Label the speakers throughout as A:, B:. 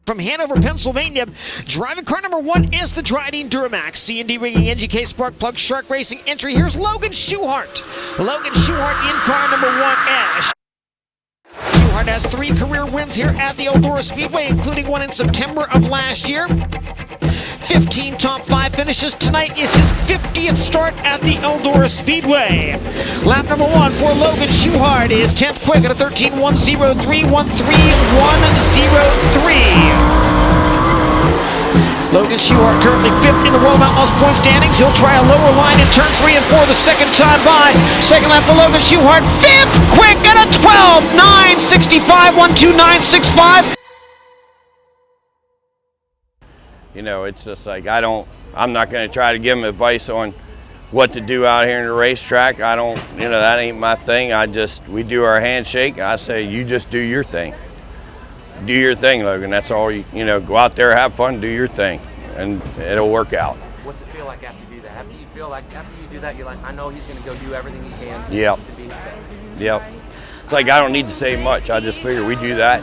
A: From Hanover, Pennsylvania, driving car number 1 is the Dryden Duramax. C&D rigging, NGK spark plug, Shark Racing entry. Here's Logan Schuchart. Logan Schuchart in car number 1. Schuchart has 3 career wins here at the Eldora Speedway, including one in September of last year. 15 top 5 finishes. Tonight is his 50th start at the Eldora Speedway. Lap number 1 for Logan Schuchart is 10th quick at a 13.103.131.03. Logan Schuchart currently 5th in the World of Outlaws point standings. He'll try a lower line in turn 3 and 4 the second time by. Second lap for Logan Schuchart, 5th quick at a 12.965.129.65.
B: You know, it's just like I'm not going to try to give them advice on what to do out here in the racetrack. That ain't my thing. We do our handshake. I say, you just do your thing. Do your thing, Logan. That's all go out there, have fun, do your thing, and it'll work out.
C: What's it feel like after you do that? After you do that, you're like, I know he's going to go do everything he can.
B: Yep. Yep. It's like I don't need to say much. I just figure we do that.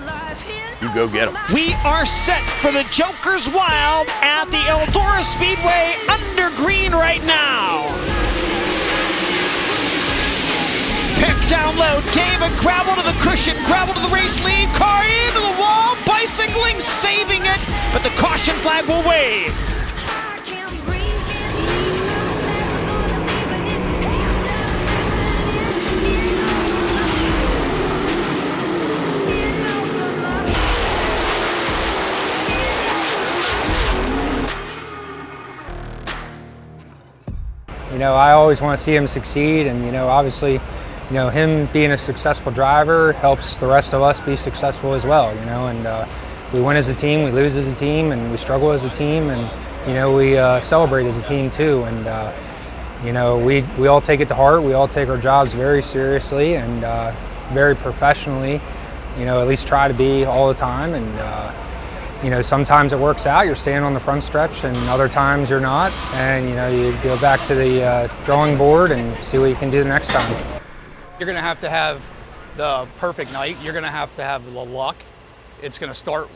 B: You go get them.
A: We are set for the Joker's Wild at the Eldora Speedway under green right now. Pick down low, David, gravel to the cushion, gravel to the race lead, car into the wall, bicycling, saving it, but the caution flag will wave.
D: I always want to see him succeed, and obviously, him being a successful driver helps the rest of us be successful as well. And we win as a team, we lose as a team, and we struggle as a team, and we celebrate as a team too. And we all take it to heart. We all take our jobs very seriously and very professionally. At least try to be all the time. And sometimes it works out, you're staying on the front stretch, and other times you're not, and you go back to the drawing board and see what you can do the next time.
E: You're going to have the perfect night, you're going to have the luck. It's going to start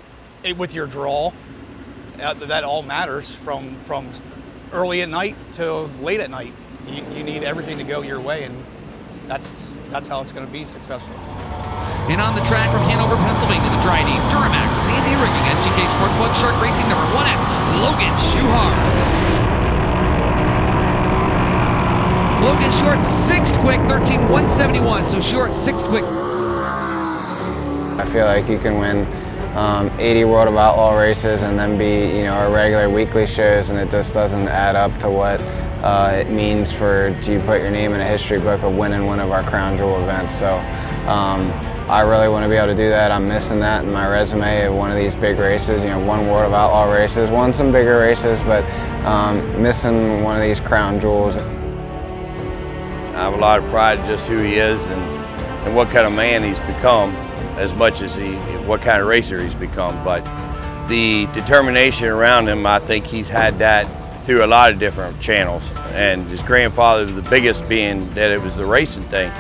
E: with your draw. That all matters from early at night to late at night. You need everything to go your way, and that's how it's going to be successful.
F: And on the track from Hanover, Pennsylvania, the Dryden Duramax, C&D rigging, NGK Sport Plug, Shark Racing number 1F, Logan Schuchart. Logan Schuchart, 6th quick, 13.171. So Schuchart, 6th quick.
G: I feel like you can win 80 World of Outlaw races and then be, our regular weekly shows, and it just doesn't add up to what it means to put your name in a history book of winning one of our crown jewel events. So I really want to be able to do that. I'm missing that in my resume of one of these big races, won World of Outlaw races, won some bigger races, but missing one of these crown jewels.
B: I have a lot of pride in just who he is and what kind of man he's become, as much as what kind of racer he's become. But the determination around him, I think he's had that through a lot of different channels. And his grandfather, the biggest being that it was the racing thing.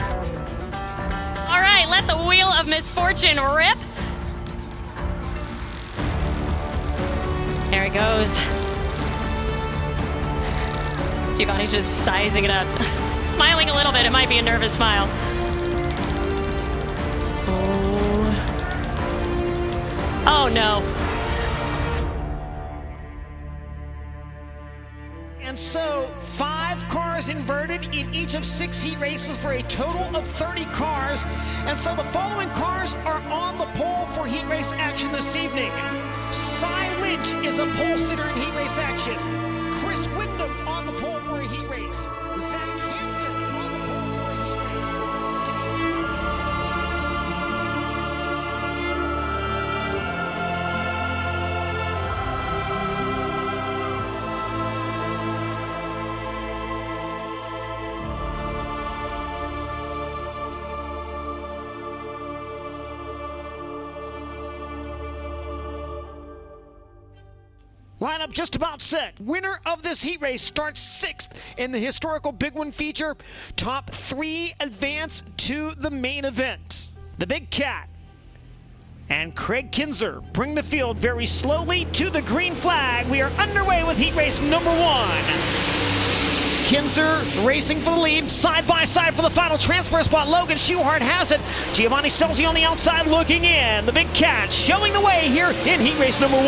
H: All right, let the wheel of misfortune rip. There he goes. Giovanni's just sizing it up. Smiling a little bit, it might be a nervous smile. Oh no.
A: And so 5 cars inverted in each of 6 heat races for a total of 30 cars. And so the following cars are on the pole for heat race action this evening. Cy Lynch is a pole sitter in heat race action. Chris Wyndham on the pole for a heat race. Zach Hampton on the pole for a heat race. Lineup just about set. Winner of this heat race starts 6th in the historical Big One feature. Top 3 advance to the main event. The Big Cat and Craig Kinzer bring the field very slowly to the green flag. We are underway with heat race number 1. Kinzer racing for the lead, side by side for the final transfer spot. Logan Schuchart has it. Giovanni Scelzi on the outside looking in. The big cat showing the way here in heat race number 1.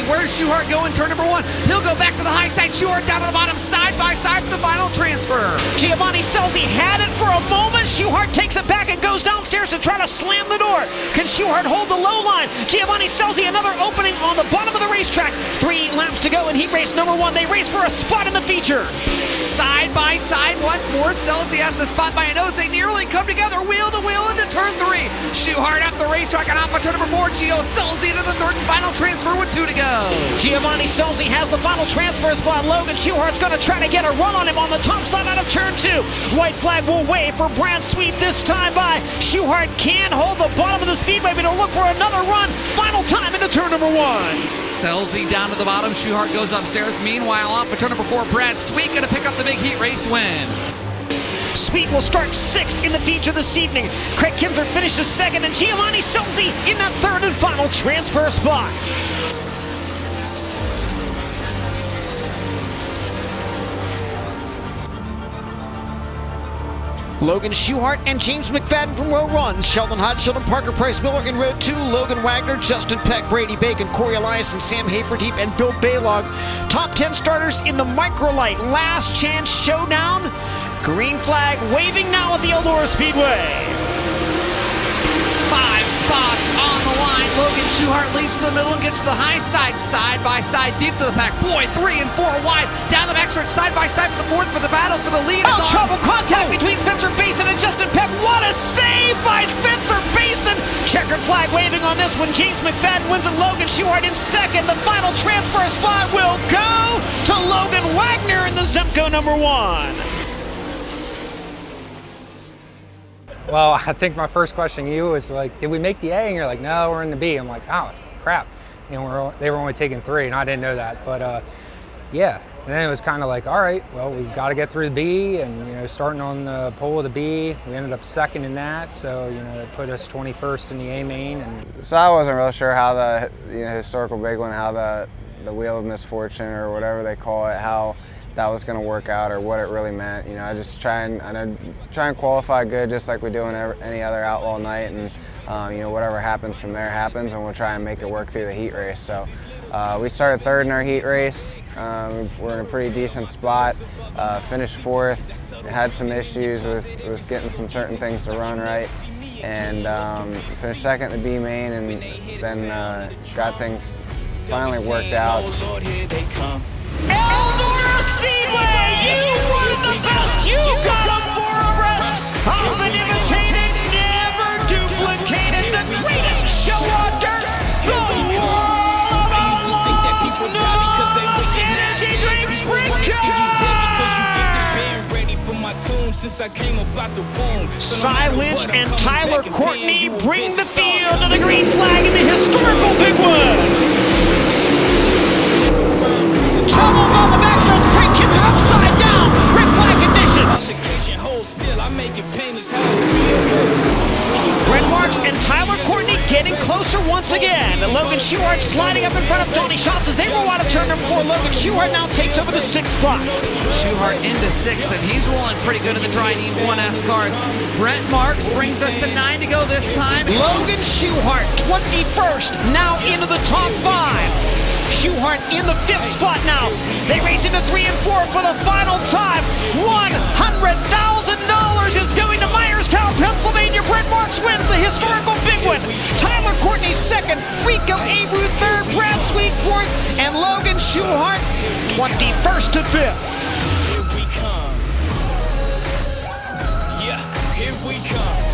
F: Where's Schuchart going? Turn number 1. He'll go back to the high side. Schuchart down to the bottom, side by side for the final transfer.
A: Giovanni Scelzi had it for a moment. Schuchart takes it back and goes downstairs to try to slam the door. Can Schuchart hold the low line? Giovanni Scelzi, another opening on the bottom of the racetrack. 3 laps to go in heat race number 1. They race for a spot in the feature.
F: Side by side once more. Scelzi has the spot by a nose. They nearly come together, wheel to wheel into turn 3. Schuchart up the racetrack and off of turn number 4. Gio Scelzi into the third and final transfer with 2 to go.
A: Giovanni Scelzi has the final transfer spot. Logan Schuchart's going to try to get a run on him on the top side out of turn 2. White flag will wave for Brad Sweet this time by. Schuchart can hold the bottom of the speedway, but he'll look for another run. Final time into turn number 1.
F: Scelzi down to the bottom. Schuchart goes upstairs. Meanwhile, off of turn number 4, Brad Sweet going to pick up the big heat race win.
A: Sweet will start 6th in the feature this evening. Craig Kinzer finishes 2nd, and Giovanni Scelzi in that 3rd and final transfer spot. Logan Schuchart and James McFadden from row 1. Sheldon Hodge, Sheldon Parker, Price Milligan, row 2. Logan Wagner, Justin Peck, Brady Bacon, Corey Elias, Sam Haferteep, and Bill Baylog. Top 10 starters in the microlight. Last chance showdown. Green flag waving now at the Eldora Speedway.
F: 5 spots on the line. Logan Schuchart leads to the middle and gets to the high side, side by side, deep to the pack. Boy, 3 and 4 wide. Down the backstretch, side by side for the 4th, but the battle for the lead is on.
A: Trouble contact between Spencer Baston and Justin Peck. What a save by Spencer Baston. Checkered flag waving on this one. James McFadden wins and Logan Schuchart in 2nd. The final transfer spot will go to Logan Wagner in the Zemco number 1.
D: Well, I think my first question to you was like, did we make the A? And you're like, no, we're in the B. I'm like, oh, crap. And they were only taking 3, and I didn't know that. But yeah, and then it was kind of like, all right, well, we've got to get through the B, and starting on the pole of the B, we ended up 2nd in that. So it put us 21st in the A main. And
G: so I wasn't real sure how the historical big one, how the wheel of misfortune or whatever they call it, how that was going to work out or what it really meant. I just try and qualify good, just like we do in any other outlaw night, and whatever happens from there happens, and we'll try and make it work through the heat race. So we started 3rd in our heat race. We're in a pretty decent spot. Finished 4th. Had some issues with getting some certain things to run right, and finished 2nd in the B main, and then got things finally worked out.
A: Eldora Speedway, you were the best. You got them for a rest. Often imitated, never duplicated. The greatest show on dirt. The World of Outlaws. No energy drink sprint Cy Lynch and Tyler Courtney bring the field to the green flag in the historical Big Wood. Trouble on the backstretch, Craig Kinzer upside down, red flag conditions. Red marks and Tyler Courtney getting closer once again. Logan Schuchart sliding up in front of Donnie Schatz as they roll out of turn number 4. Logan Schuchart now takes over the 6th spot.
F: Schuchart into 6th, and he's rolling pretty good in the Dryden 1S cars. Brent Marks brings us to 9 to go this time.
A: Logan Schuchart, 21st, now into the top 5. Schuchart in the 5th spot now. They race into 3 and 4 for the final time. $100,000 is going to Myerstown, Pennsylvania. Brent Marks wins the historical Big One. Tyler Courtney 2nd, Rico Abreu 3rd, Brad Sweet 4th, and Logan Schuchart 21st to 5th.
I: Here we come. Yeah, here we come.